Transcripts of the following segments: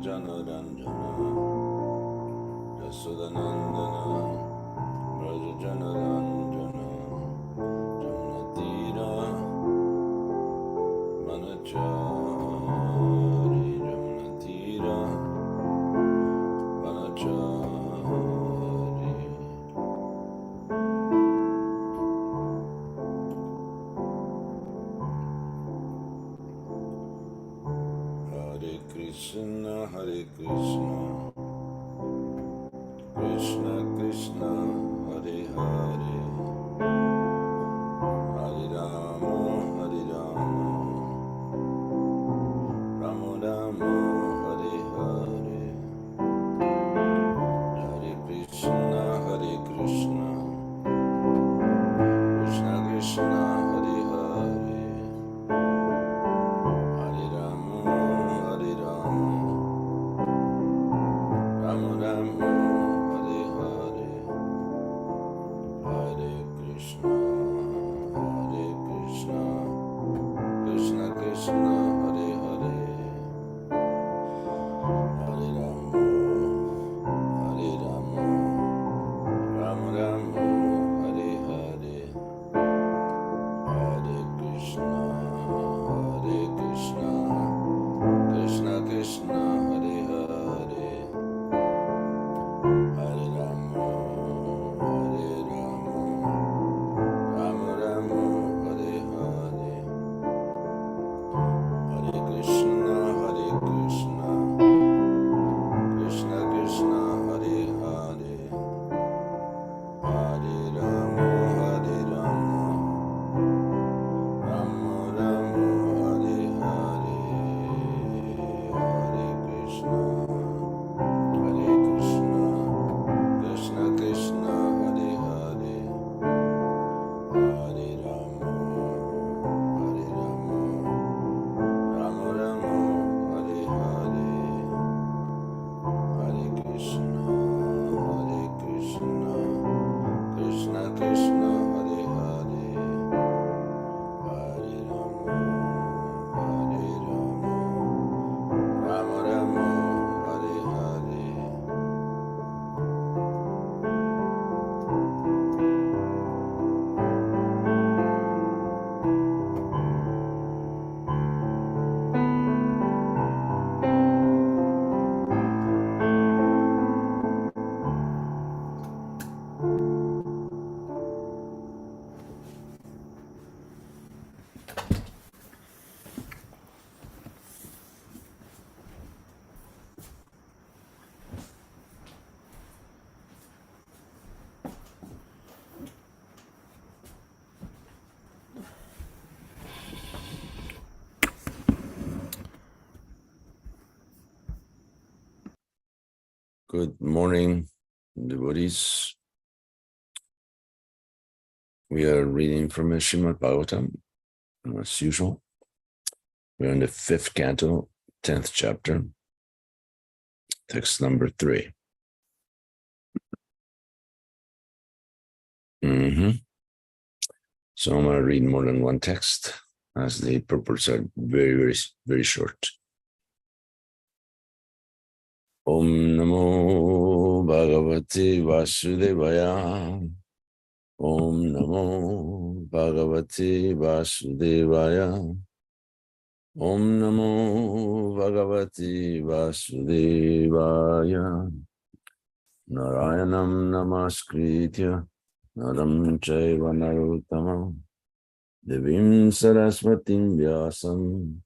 Janaranjana Yasudanandana Braja Janaranjana Jamunatira Manachari Jamunatira Manachari Hare Krishna Krishna Krishna Hare Hare Hare Rama Rama Rama Hare Hare Hare Krishna Krishna Krishna Hare Hare Hare Rama Rama Rama Hare Hare Hare Krishna Krishna Krishna Hare Hare Hare Rama Rama Rama Hare Hare Hare Krishna Krishna Krishna Hare Hare Hare Rama Rama Rama Hare Hare Hare Krishna Krishna Krishna Hare Hare Hare Rama Rama Rama Hare Hare Hare Krishna Krishna Krishna Hare Hare Hare Rama Rama Rama Hare Hare Hare Krishna Krishna Krishna Hare Hare Hare Rama Rama Rama Hare Hare Good morning, devotees. We are reading from Srimad Bhagavatam, as usual. We're in the 5th canto, 10th chapter, text number 3. So I'm going to read more than one text, as the purports are very, very short. Om Namo Bhagavate Vasudevaya. Om Namo Bhagavate Vasudevaya. Om Namo Bhagavate Vasudevaya. Narayanam Namaskritya Naram Chaiva Narottamam Devim Saraswatim Vyasam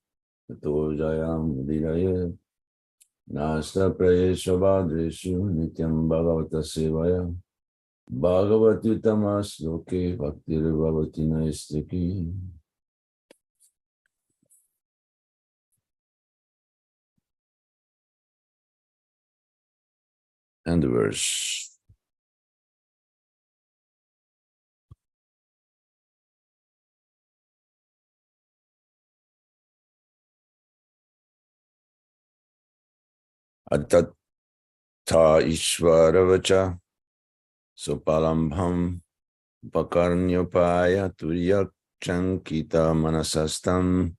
Tato Jayam Udiraye Nasta Prayesha Bhadreshu Nityam Bhagavata Sevaya Bhagavati Tamas Loke Bhaktir Bhavati Naistaki. And the verse. Atatta Ishvaravacha Sopalambham Pakarnyopaya Turyak Chankita Manasastam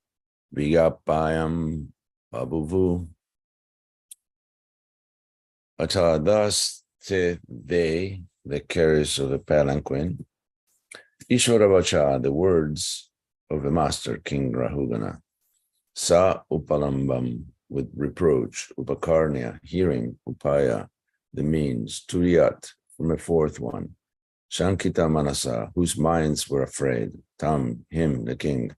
Vigapayam Babuvu. Ata thus they, the carriers of the palanquin, Ishwaravacha, the words of the master, King Rahugana, Sa upalambam, with reproach, upakarnya, hearing, upaya, the means, turiyat, from a fourth one, Shankita manasa, whose minds were afraid, tam, him, the king,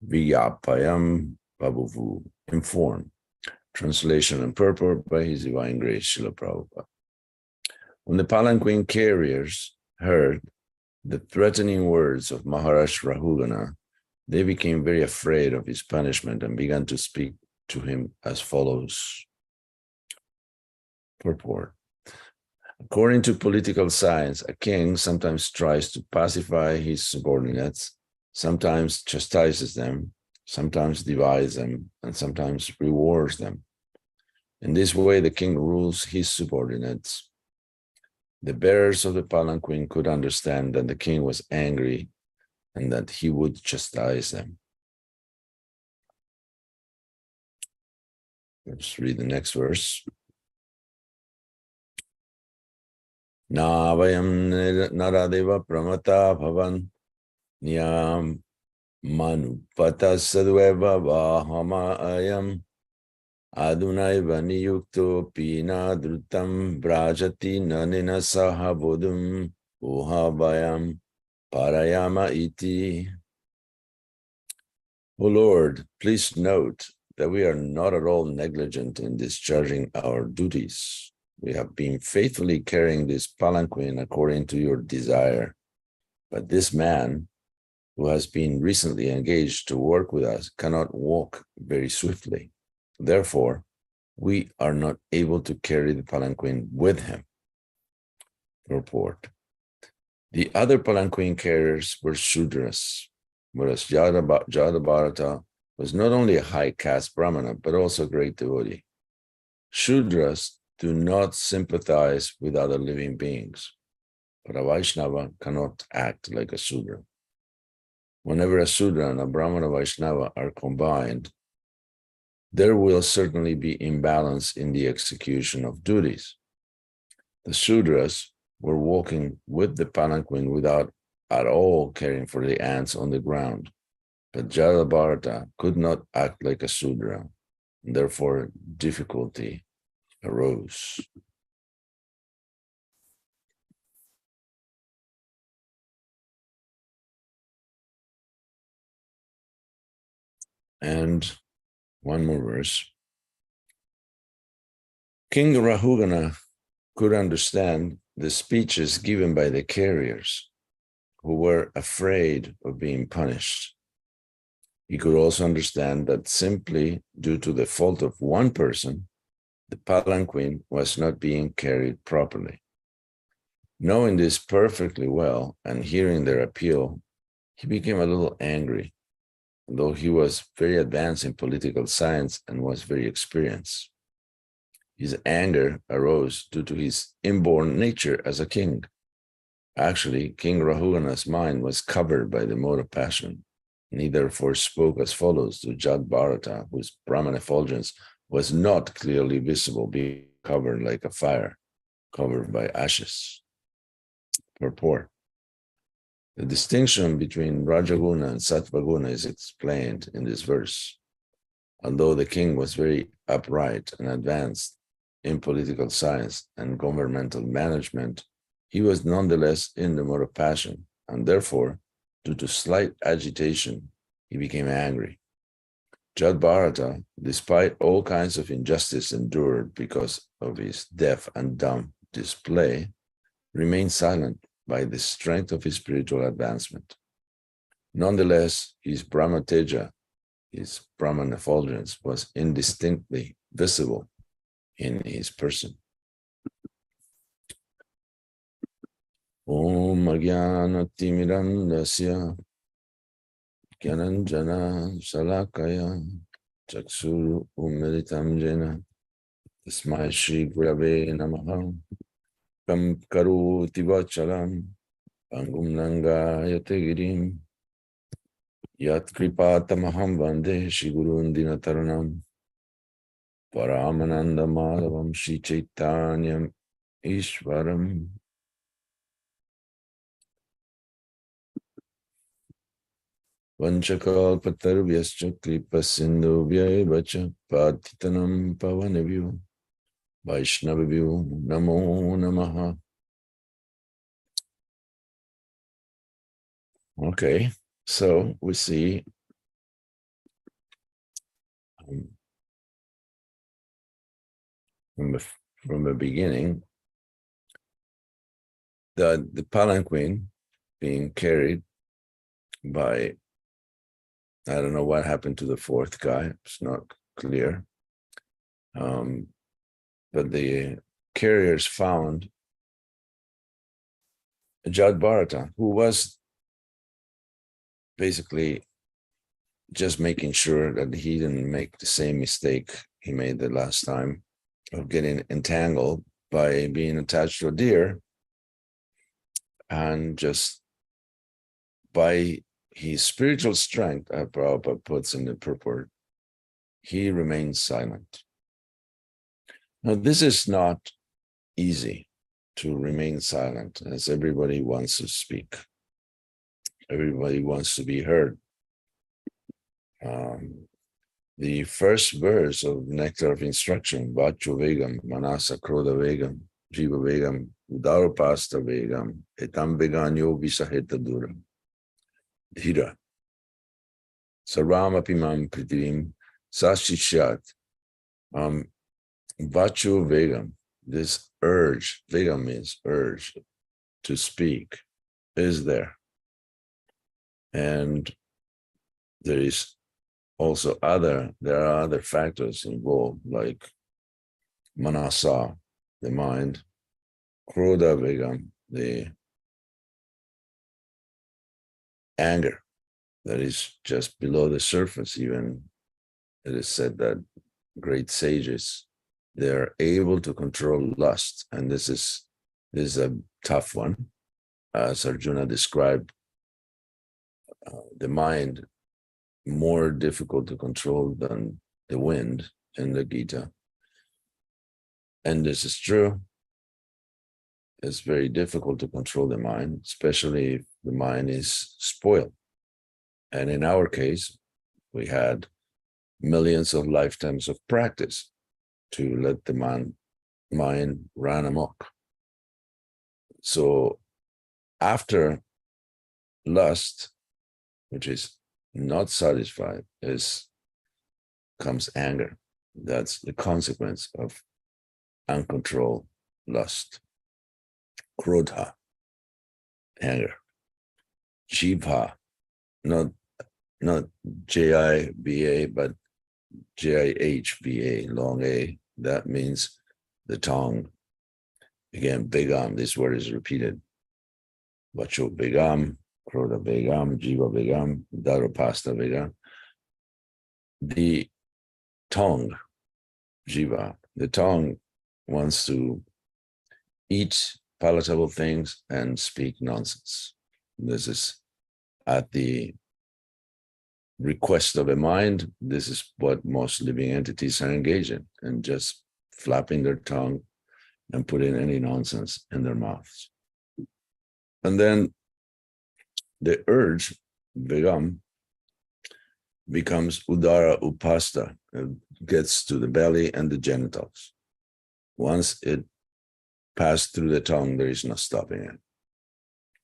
viyapayam babuvu, inform. Translation and purport by His Divine Grace, Srila Prabhupada. When the palanquin carriers heard the threatening words of Maharaj Rahugana, they became very afraid of his punishment and began to speak to him as follows. Purport. According to political science, a king sometimes tries to pacify his subordinates, sometimes chastises them, sometimes divides them, and sometimes rewards them. In this way, the king rules his subordinates. The bearers of the palanquin could understand that the king was angry and that he would chastise them. Let's read the next verse. Na vayam naradeva pramata bhavan niyam manupata sadveva vahama ayam adunaiva niyukto pina drutam brajati nanina saha bodhum uhavayam parayama iti. O Lord, please note that we are not at all negligent in discharging our duties. We have been faithfully carrying this palanquin according to your desire. But this man, who has been recently engaged to work with us, cannot walk very swiftly. Therefore, we are not able to carry the palanquin with him. Report. The other palanquin carriers were Shudras, whereas Jada Bharata was not only a high caste Brahmana, but also a great devotee. Shudras do not sympathize with other living beings, but a Vaishnava cannot act like a Sudra. Whenever a Sudra and a Brahmana Vaishnava are combined, there will certainly be imbalance in the execution of duties. The Sudras were walking with the palanquin without at all caring for the ants on the ground, but Jada Bharata could not act like a Sudra, and therefore difficulty arose. And one more verse. King Rahugana could understand the speeches given by the carriers who were afraid of being punished. He could also understand that simply due to the fault of one person, the palanquin was not being carried properly. Knowing this perfectly well and hearing their appeal, he became a little angry, though he was very advanced in political science and was very experienced. His anger arose due to his inborn nature as a king. Actually, King Rahugana's mind was covered by the mode of passion, and he therefore spoke as follows to Jada Bharata, whose Brahman effulgence was not clearly visible, being covered like a fire, covered by ashes. Purport. The distinction between Rajaguna and Sattvaguna is explained in this verse. Although the king was very upright and advanced in political science and governmental management, he was nonetheless in the mode of passion, and therefore, due to slight agitation, he became angry. Jada Bharata, despite all kinds of injustice endured because of his deaf and dumb display, remained silent by the strength of his spiritual advancement. Nonetheless, his Brahma Teja, his Brahman effulgence, was indistinctly visible in his person. Om Agyana Timirandasya Gyananjana Salakaya Chaksuru Umilitam Jena Tasmai Shri Gurave Namaha Kam Karoti Vachalam Pangum Nanga Yategirim Yat Kripatamaham Vande Shri Gurun Dinataranam. Paramananda Madhavam Shri Chaitanyam Ishwaram Vanchakalpatarvyascha Kripa Sindhuvyaevacha Patitanam Pavanavyu Vaishnavavyu Namo Namaha. Okay, so we see from the beginning that the palanquin being carried by, I don't know what happened to the fourth guy, it's not clear. But the carriers found Jad Bharata, who was basically just making sure that he didn't make the same mistake he made the last time of getting entangled by being attached to a deer, and just by his spiritual strength, Prabhupada puts in the purport, he remains silent. Now, this is not easy to remain silent, as everybody wants to speak. Everybody wants to be heard. The first verse of Nectar of Instruction, Vachu Vegam, Manasa Krodha Vegam, Jiva Vegam, Udaropasta Vegam, Etam Veganyo Visaheta Duram, Dhira, Sarvama Pimam Prithivim, Sashishat, Vachu Vegam, this urge, Vegam means urge to speak, is there. And there is also there are other factors involved, like Manasa, the mind, Krodha Vegam, the anger that is just below the surface. Even it is said that great sages, they are able to control lust, and this is a tough one, as Arjuna described the mind more difficult to control than the wind in the Gita. And this is true. It's very difficult to control the mind, especially if the mind is spoiled. And in our case, we had millions of lifetimes of practice to let the mind run amok. So after lust, which is not satisfied, comes anger. That's the consequence of uncontrolled lust. Krodha, anger. Jivha, not J-I-V-A, but J-I-H-V-A, long A. That means the tongue. Again, Begam, this word is repeated. Vacho Begam, Krodha Begam, Jiva Begam, Daropasta Begam. The tongue, Jiva, the tongue wants to eat palatable things and speak nonsense. This is at the request of a mind. This is what most living entities are engaged in, and just flapping their tongue and putting any nonsense in their mouths. And then the urge, Vegam, becomes Udara Upasta. It gets to the belly and the genitals. Once it passed through the tongue, there is no stopping it.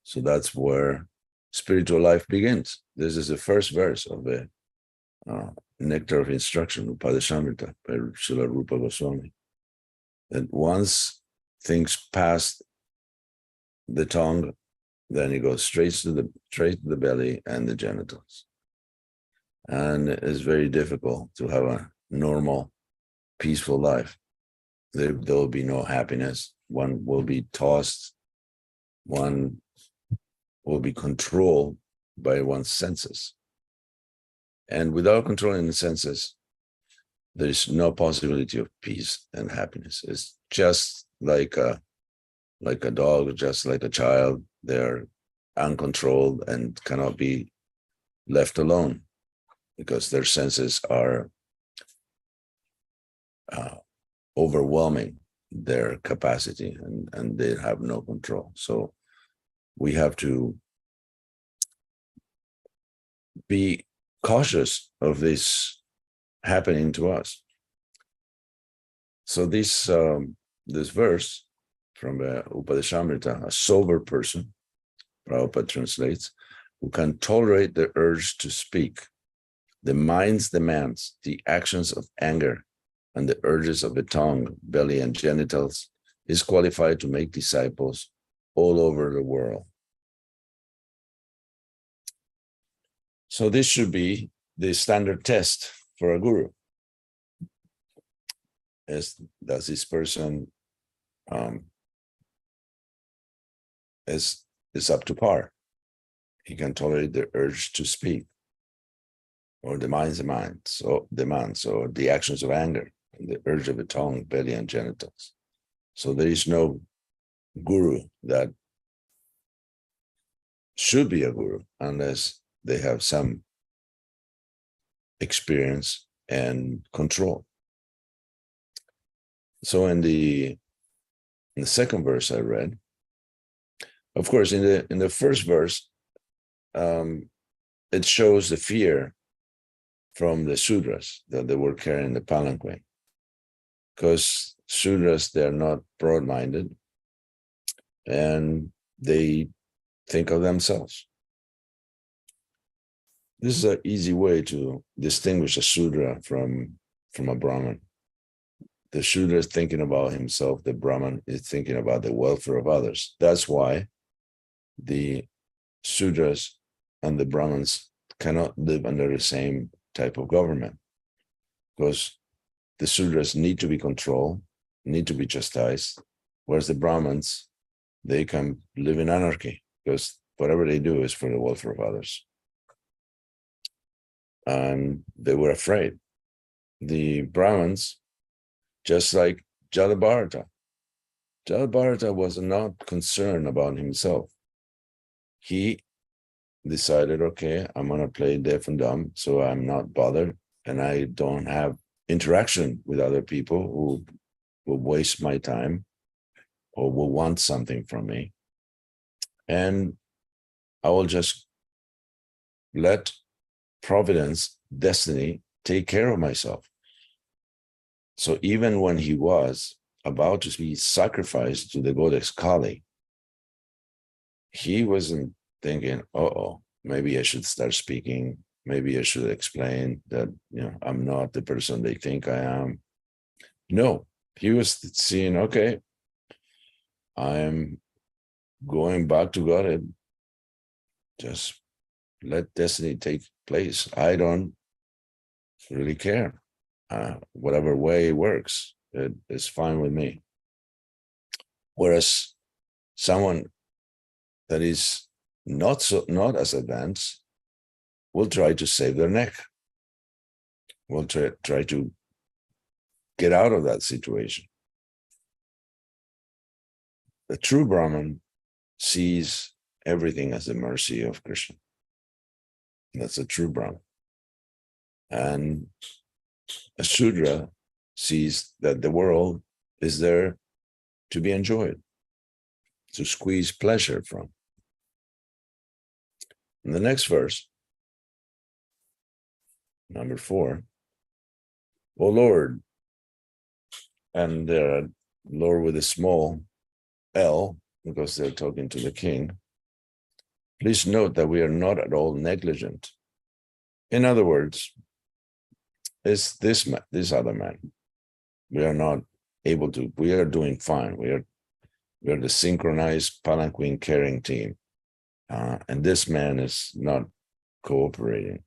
So that's where spiritual life begins. This is the first verse of the Nectar of Instruction, Upadeshamrita, by Srila Rupa Goswami. And once things pass the tongue, then it goes straight to the belly and the genitals. And it's very difficult to have a normal, peaceful life. There will be no happiness. One will be tossed. One will be controlled by one's senses. And without controlling the senses, there is no possibility of peace and happiness. It's just like a dog, just like a child. They're uncontrolled and cannot be left alone because their senses are overwhelming their capacity, and they have no control. So we have to be cautious of this happening to us. So this verse from the Upadeshamrita, a sober person, Prabhupada translates, who can tolerate the urge to speak, the mind's demands, the actions of anger, and the urges of the tongue, belly, and genitals, is qualified to make disciples all over the world. So this should be the standard test for a guru. Does this person is up to par? He can tolerate the urge to speak, or the mind's demands, or the actions of anger, and the urge of the tongue, belly, and genitals. So there is no guru that should be a guru unless they have some experience and control. So in the second verse I read, of course, in the first verse, it shows the fear from the Sudras that they were carrying the palanquin, because Sudras, they're not broad-minded, and they think of themselves. This is an easy way to distinguish a Sudra from a Brahmin. The Shudra is thinking about himself, the Brahmin is thinking about the welfare of others. That's why the Sudras and the Brahmins cannot live under the same type of government, because the Sudras need to be controlled, need to be chastised, whereas the Brahmins, they can live in anarchy, because whatever they do is for the welfare of others. And they were afraid. The Brahmins, just like Jada Bharata. Jada Bharata was not concerned about himself. He decided, okay, I'm going to play deaf and dumb, so I'm not bothered, and I don't have interaction with other people who will waste my time or will want something from me. And I will just let providence, destiny, take care of myself. So even when he was about to be sacrificed to the goddess Kali, he wasn't thinking, maybe I should start speaking. Maybe I should explain that, I'm not the person they think I am. No, he was seeing, okay, I'm going back to Godhead. Just let destiny take place. I don't really care. Whatever way it works, it's fine with me. Whereas someone that is not as advanced will try to save their neck, will try to get out of that situation. The true Brahman sees everything as the mercy of Krishna. That's a true Brahman. And a Shudra sees that the world is there to be enjoyed, to squeeze pleasure from. In the next verse, number 4, O Lord, and Lord with a small L, because they're talking to the king, please note that we are not at all negligent. In other words, it's this other man. We are not able to, we are doing fine. We are the synchronized palanquin carrying team. And this man is not cooperating.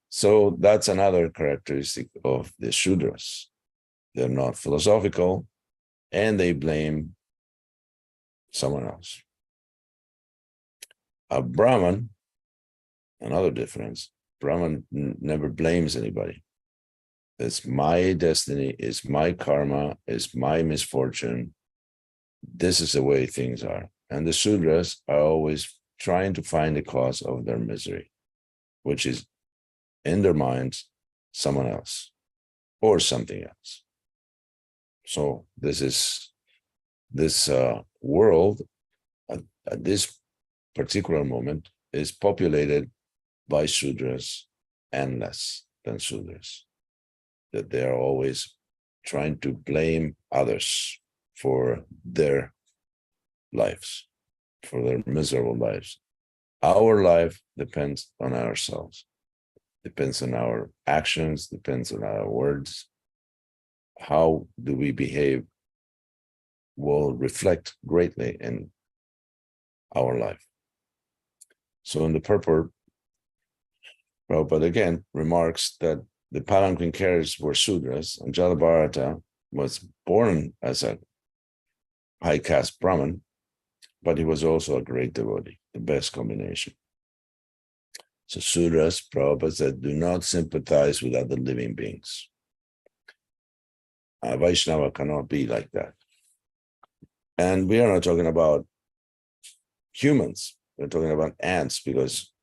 So that's another characteristic of the Shudras. They're not philosophical, and they blame someone else. A Brahman, another difference, Brahman never blames anybody. It's my destiny, it's my karma, it's my misfortune. This is the way things are. And the Sudras are always trying to find the cause of their misery, which is in their minds someone else or something else. So this world at this particular moment is populated by Sudras and less than Sudras. That they are always trying to blame others for their lives, for their miserable lives. Our life depends on ourselves, depends on our actions, depends on our words. How do we behave will reflect greatly in our life. So in the purport, Prabhupada again remarks that the palanquin carriers were Sudras, and Jada Bharata was born as a high caste Brahmin, but he was also a great devotee, the best combination. So Sudras, Prabhupada said, do not sympathize with other living beings. A Vaishnava cannot be like that. And we are not talking about humans, we're talking about ants, because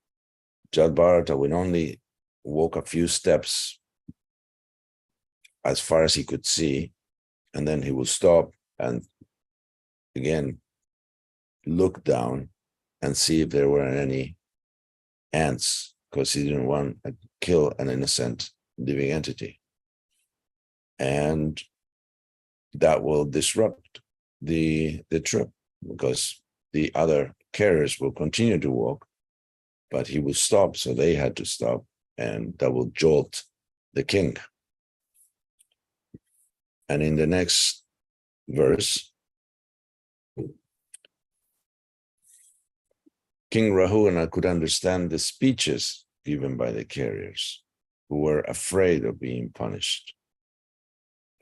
Jada Bharata would only walk a few steps as far as he could see, and then he would stop and again look down and see if there were any ants, because he didn't want to kill an innocent living entity. And that will disrupt the trip, because the other carriers will continue to walk, but he will stop, so they had to stop, and that will jolt the king. And in the next verse, King Rahugana could understand the speeches given by the carriers, who were afraid of being punished.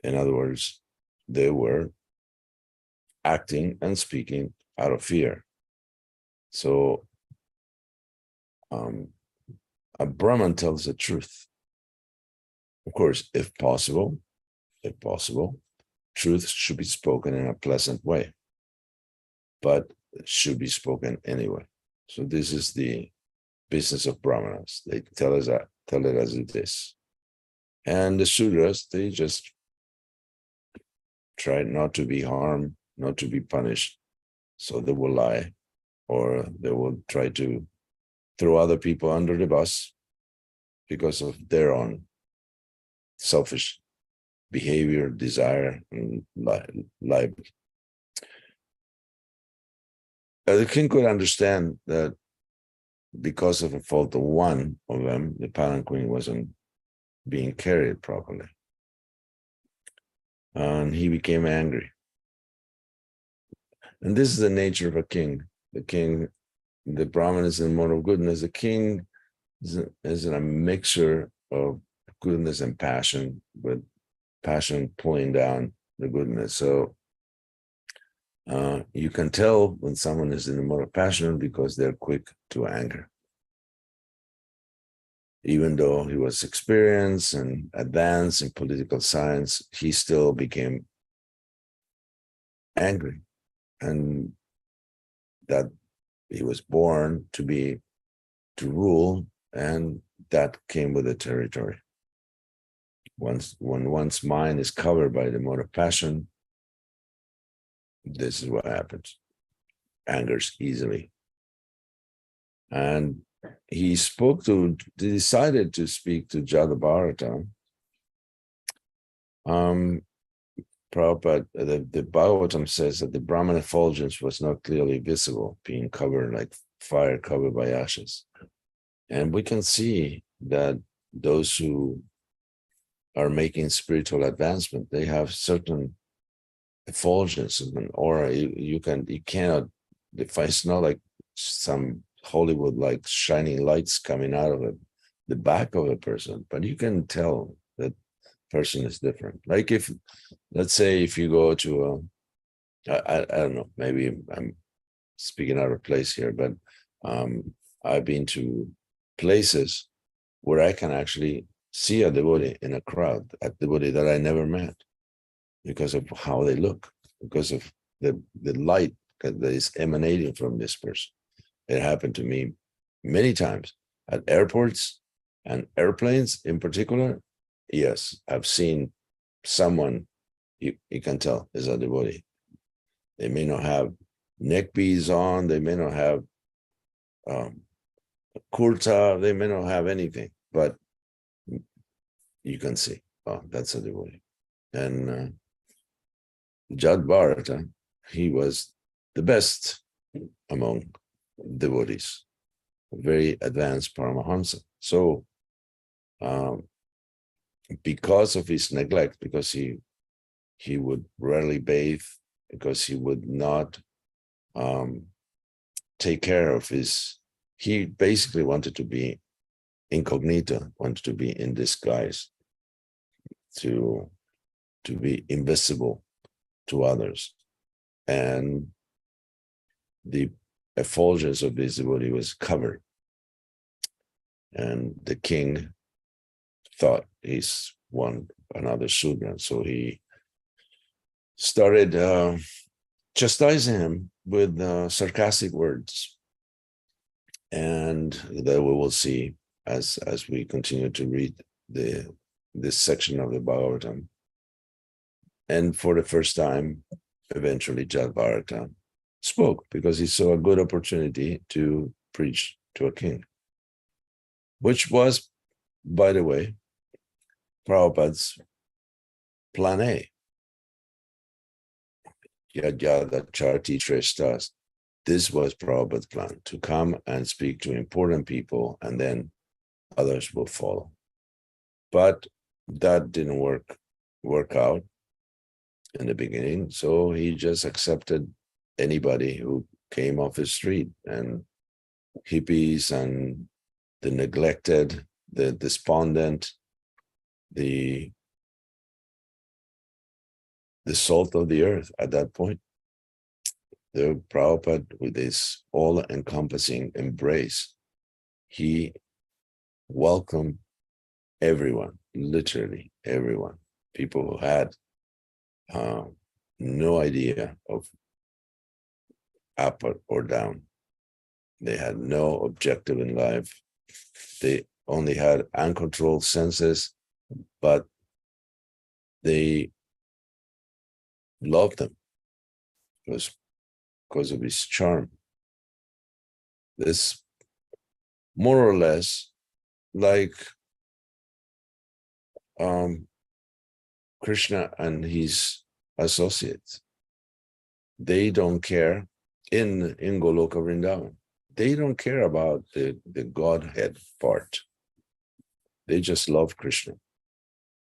In other words, they were acting and speaking out of fear. So a Brahman tells the truth. Of course, if possible, truth should be spoken in a pleasant way, but it should be spoken anyway. So this is the business of Brahmanas. They tell it as it is. And the Sudras, they just try not to be harmed, not to be punished. So they will lie, or they will try to throw other people under the bus because of their own selfish behavior, desire, and life. The king could understand that because of the fault of one of them, the palanquin wasn't being carried properly. And he became angry. And this is the nature of a king. The Brahman is in the mode of goodness. The king is in a mixture of goodness and passion, with passion pulling down the goodness. So you can tell when someone is in the mode of passion because they're quick to anger. Even though he was experienced and advanced in political science, he still became angry. And that he was born to rule, and that came with the territory. When one's mind is covered by the mode of passion, this is what happens. Angers easily. And he decided to speak to Jada Bharata. Prabhupada, the Bhagavatam says that the Brahman effulgence was not clearly visible, being covered like fire covered by ashes. And we can see that those who are making spiritual advancement, they have certain effulgence of an aura. You cannot define. It's not like some Hollywood like shining lights coming out of the back of a person, but you can tell that person is different. Like let's say if you go to I don't know, maybe I'm speaking out of place here, but I've been to places where I can actually see a devotee in a crowd, a devotee that I never met, because of how they look, because of the light that is emanating from this person. It happened to me many times at airports and airplanes in particular. Yes, I've seen someone you can tell is a devotee. They may not have neck beads on, they may not have kurta, they may not have anything, but you can see, oh, that's a devotee. And Bharata, he was the best among devotees, a very advanced Paramahansa. So because of his neglect, because he would rarely bathe, because he would not take care of he basically wanted to be incognito, wanted to be in disguise, to be invisible to others. And the effulgence of this devotee was covered. And the king thought he's another Sudra. So he started chastising him with sarcastic words. And that we will see as we continue to read this section of the Bhagavatam. And for the first time, eventually Bharata spoke because he saw a good opportunity to preach to a king, which was, by the way, Prabhupada's plan A. Yada Charti Treshtas. This was Prabhupada's plan, to come and speak to important people, and then others will follow. But that didn't work out in the beginning, so he just accepted anybody who came off the street, and hippies and the neglected, the despondent, the salt of the earth at that point. The Prabhupada, with his all-encompassing embrace, he welcomed everyone, literally everyone. People who had no idea of up or down. They had no objective in life. They only had uncontrolled senses, but they loved them because of his charm. This more or less like Krishna and his associates. They don't care in Goloka Vrindavan. They don't care about the Godhead part. They just love Krishna.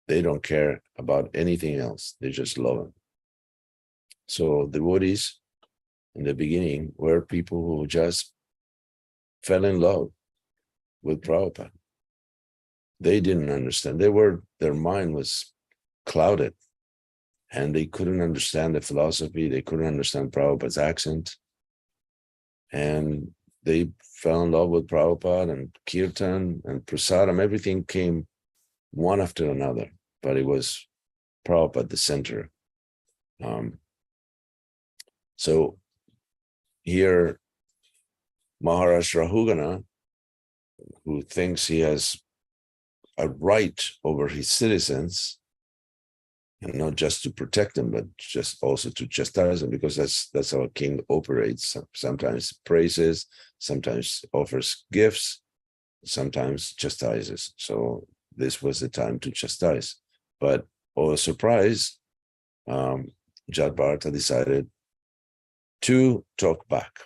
They don't care about anything else. They just love him. So devotees in the beginning were people who just fell in love with Prabhupada. They didn't understand. Their mind was clouded, and they couldn't understand the philosophy. They couldn't understand Prabhupada's accent. And they fell in love with Prabhupada and Kirtan and Prasadam. Everything came one after another, but it was Prabhupada the center. So here, Maharaj Rahugana, who thinks he has a right over his citizens, and not just to protect them, but just also to chastise them, because that's how a king operates. Sometimes praises, sometimes offers gifts, sometimes chastises. So this was the time to chastise. But, oh, surprise, Bharata decided to talk back,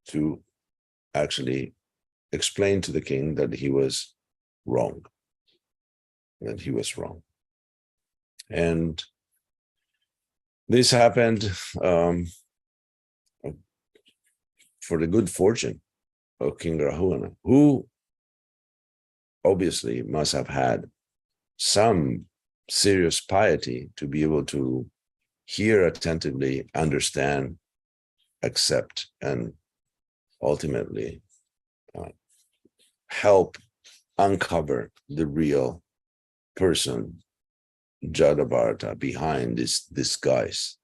to actually explain to the king that he was wrong, And this happened for the good fortune of King Rahugana, who obviously must have had some serious piety to be able to hear attentively, understand, accept, and ultimately help uncover the real person, Jada Bharata, behind this disguise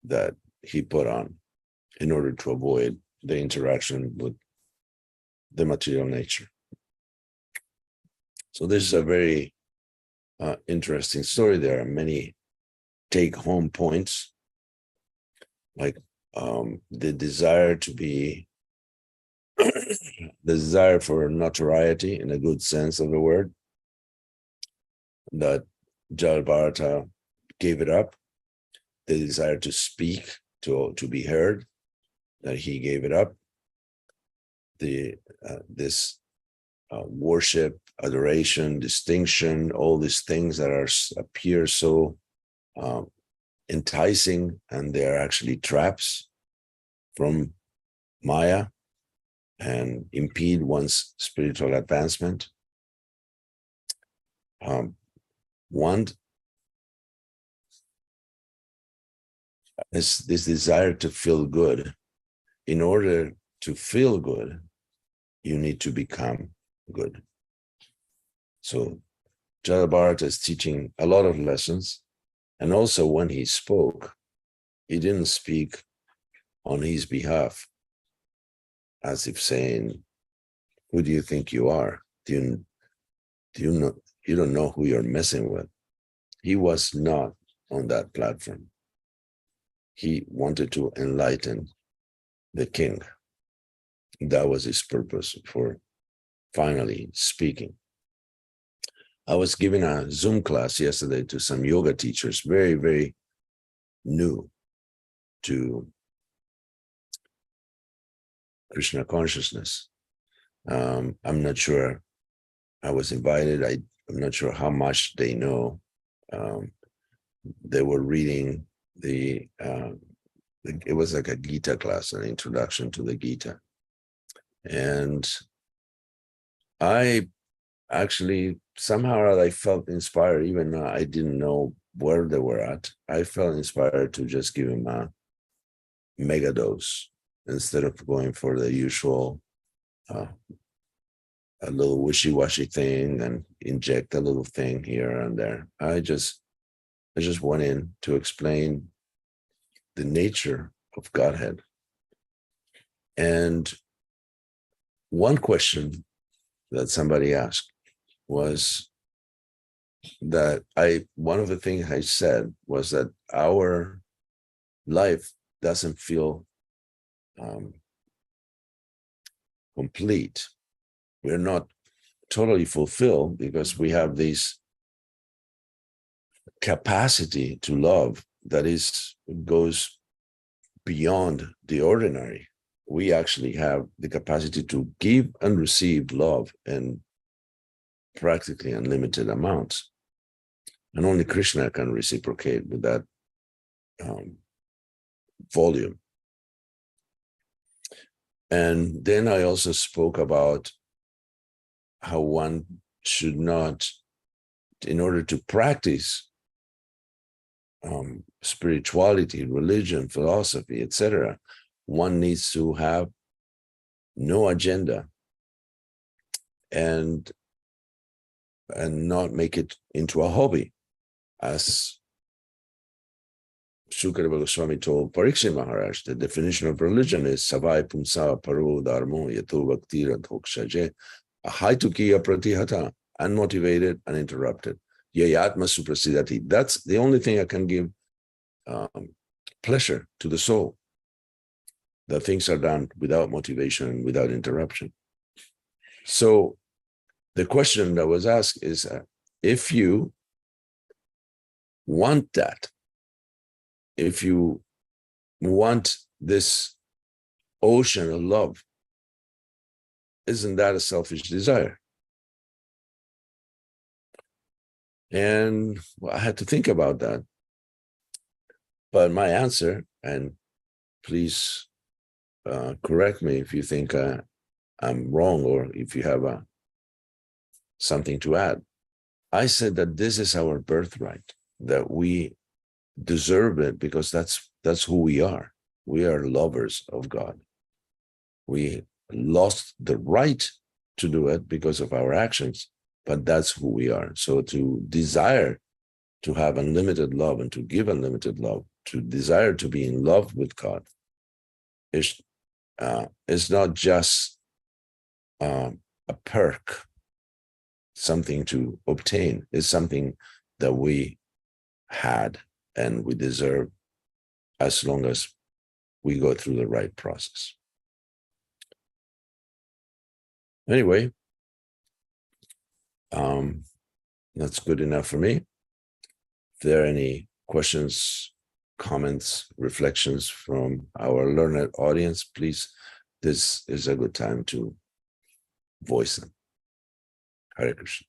that he put on in order to avoid the interaction with the material nature. So this is a very interesting story. There are many take-home points, like the desire to be, the desire for notoriety in a good sense of the word, that Jada Bharata gave it up. The desire to speak, to be heard, that he gave it up. This worship, adoration, distinction, all these things that appear so enticing, and they are actually traps from Maya and impede one's spiritual advancement. One is this desire to feel good. In order to feel good, you need to become good. So Jada Bharata is teaching a lot of lessons. And also when he spoke, he didn't speak on his behalf, as if saying, who do you think you are? Do you know, you don't know who you're messing with. He was not on that platform. He wanted to enlighten the king. That was his purpose for finally speaking. I was giving a Zoom class yesterday to some yoga teachers, very, very new to Krishna consciousness. I'm not sure. I was invited. I'm not sure how much they know. They were reading it was like a Gita class, an introduction to the Gita. And I actually, somehow I felt inspired, even though I didn't know where they were at. I felt inspired to just give him a mega dose instead of going for the usual a little wishy-washy thing and inject a little thing here and there. I just went in to explain the nature of Godhead. And one question that somebody asked was that one of the things I said was that our life doesn't feel complete. We're not totally fulfilled because we have this capacity to love that goes beyond the ordinary. We actually have the capacity to give and receive love in practically unlimited amounts. And only Krishna can reciprocate with that volume. And then I also spoke about how one should not, in order to practice spirituality, religion, philosophy, etc., one needs to have no agenda and not make it into a hobby. As Shukadeva Goswami told Parikshit Maharaj, the definition of religion is savai pumsa paro dharmo yato bhakti radhokshaje ahaitukiya pratihata, unmotivated, uninterrupted. Yayatma suprasidati. That's the only thing I can give pleasure to the soul. That things are done without motivation and without interruption. So the question that was asked is, if you want that, if you want this ocean of love, isn't that a selfish desire? And I had to think about that. But my answer, and please correct me if you think I'm wrong or if you have something to add. I said that this is our birthright, that we deserve it because that's who we are. We are lovers of God. We lost the right to do it because of our actions, but that's who we are. So to desire to have unlimited love and to give unlimited love, to desire to be in love with God is not just a perk. something to obtain. It's something that we had and we deserve as long as we go through the right process. Anyway, that's good enough for me. If there are any questions, comments, reflections from our learned audience, please, this is a good time to voice them. Hare Krishna.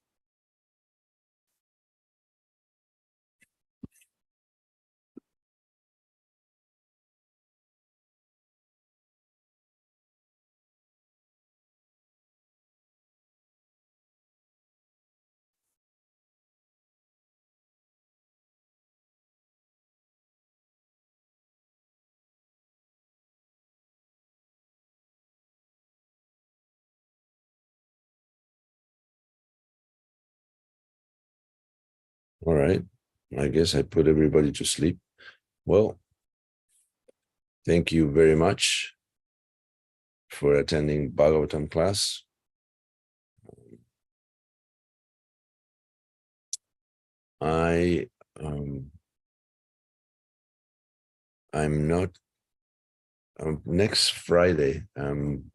All right. I guess I put everybody to sleep. Well, thank you very much for attending Bhagavatam class. I'm not, next Friday, I'm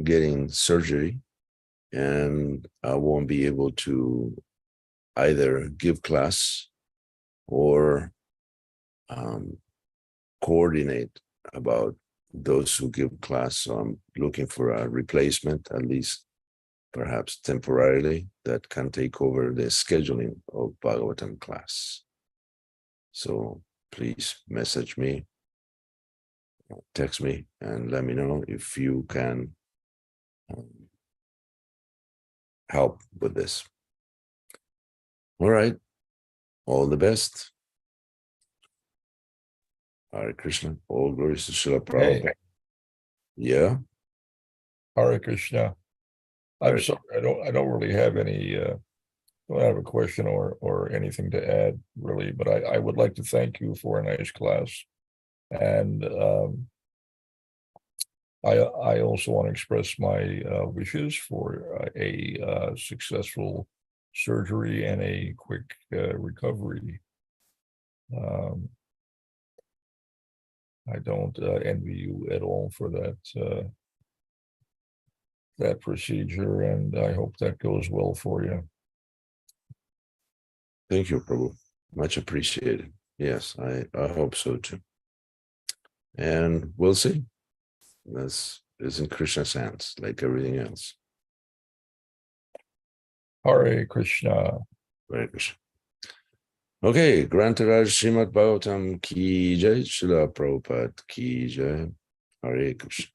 getting surgery and I won't be able to either give class or coordinate about those who give class. So I'm looking for a replacement, at least perhaps temporarily, that can take over the scheduling of Bhagavatam class. So please message me, text me, and let me know if you can help with this. All right. All the best. Hare Krishna. All glories to Srila Prabhupada. Hey, Yeah. Hare Krishna. I'm Hare- sorry, I don't really have any don't have a question or anything to add really, but I would like to thank you for a nice class. And I also want to express my wishes for a successful surgery and a quick recovery. I don't envy you at all for that procedure, and I hope that goes well for you. Thank you, Prabhu. Much appreciated. Yes, I hope so too. And we'll see. This is in Krishna's hands, like everything else. Hare Krishna. Hare Krishna. Okay, Grantaraj Srimad Bhagavatam ki jai, Srila Prabhupada ki jai. Hare Krishna.